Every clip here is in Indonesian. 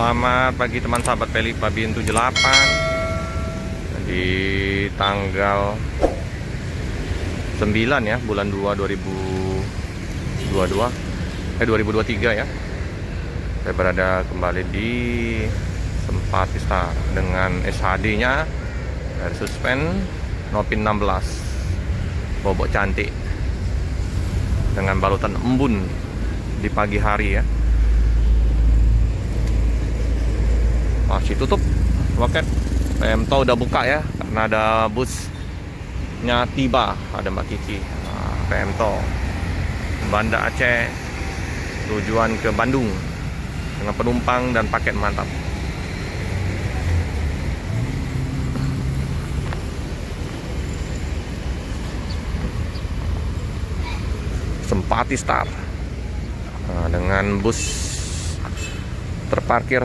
Selamat pagi teman sahabat Peli Babin 78 di tanggal 9 ya, bulan 2 2023 ya. Saya berada kembali di Sempati Star dengan SHD nya dari Suspen Nopin 16 bobok cantik dengan balutan embun di pagi hari ya. Masih tutup loket. PMTO udah buka ya, karena ada busnya tiba, ada Mbak Kiki. PMTO Banda Aceh tujuan ke Bandung dengan penumpang dan paket mantap. Sempati Star dengan bus terparkir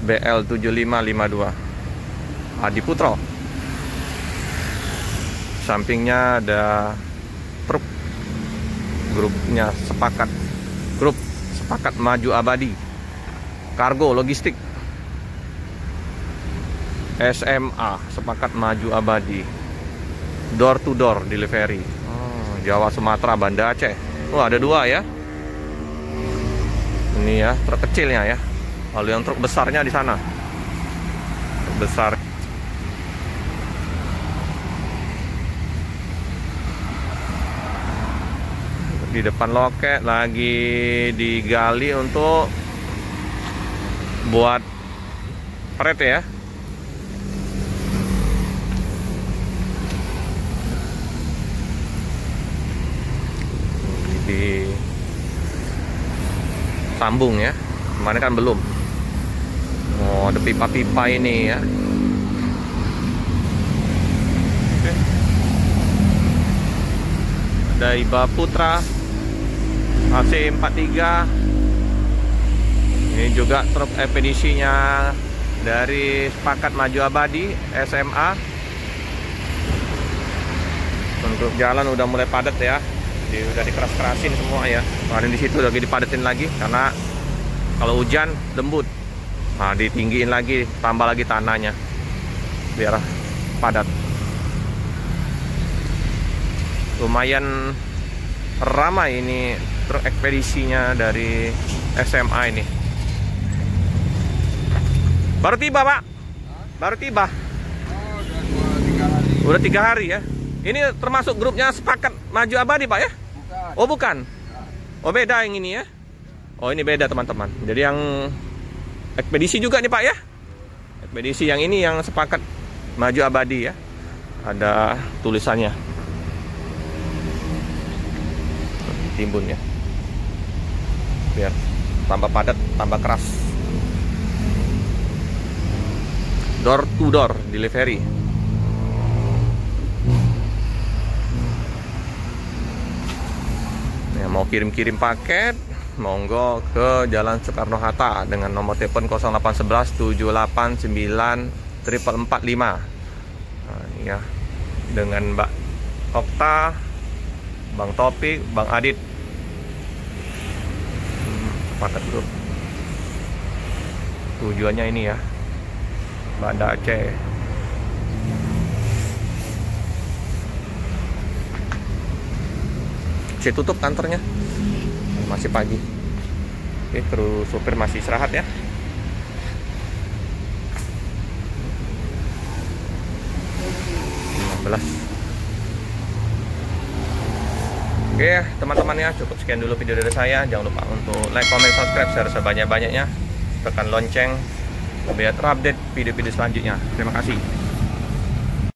BL 7552 Adi Putro. Sampingnya ada truk grupnya grup sepakat maju abadi kargo logistik. SMA sepakat maju abadi door to door delivery. Jawa Sumatera Banda Aceh. Ada dua ya. Ini ya truk kecilnya ya. Lalu yang truk besarnya di sana. Truk besar. Di depan loket lagi digali untuk buat pret ya. Di sambung ya. Kemarin kan belum. Ada pipa-pipa ini ya. Oke. Ada Iba Putra AC43. Ini juga truk ekspedisinya dari Sepakat Maju Abadi SMA. Untuk jalan udah mulai padat ya. Udah dikeras-kerasin semua ya. Kemarin di situ lagi dipadetin lagi karena kalau hujan lembut. Nah, ditinggiin lagi, tambah lagi tanahnya biar padat. Lumayan ramai ini truk ekspedisinya dari SMA ini. Baru tiba, Pak? Baru tiba. Udah 3 hari ya. Ini termasuk grupnya Sepakat Maju Abadi, Pak ya? Bukan. Oh, bukan. Oh, beda yang ini ya. Oh, ini beda teman-teman. Jadi yang ekspedisi juga nih Pak ya. Ekspedisi yang ini yang Sepakat Maju Abadi ya. Ada tulisannya. Timbun ya. Biar tambah padat, tambah keras. Door to door delivery. Ya, mau kirim-kirim paket, monggo ke Jalan Soekarno-Hatta dengan nomor telepon 0811 789 4445. Nah, ini ya. Dengan Mbak Okta, Bang Topik, Bang Adit. Paket grup. Tujuannya ini ya. Banda Aceh. Saya tutup kantornya. Masih pagi. Oke, kru supir masih istirahat ya. Oke teman-teman ya, cukup sekian dulu video dari saya. Jangan lupa untuk like, comment, subscribe, share sebanyak-banyaknya. Tekan lonceng biar terupdate video-video selanjutnya. Terima kasih.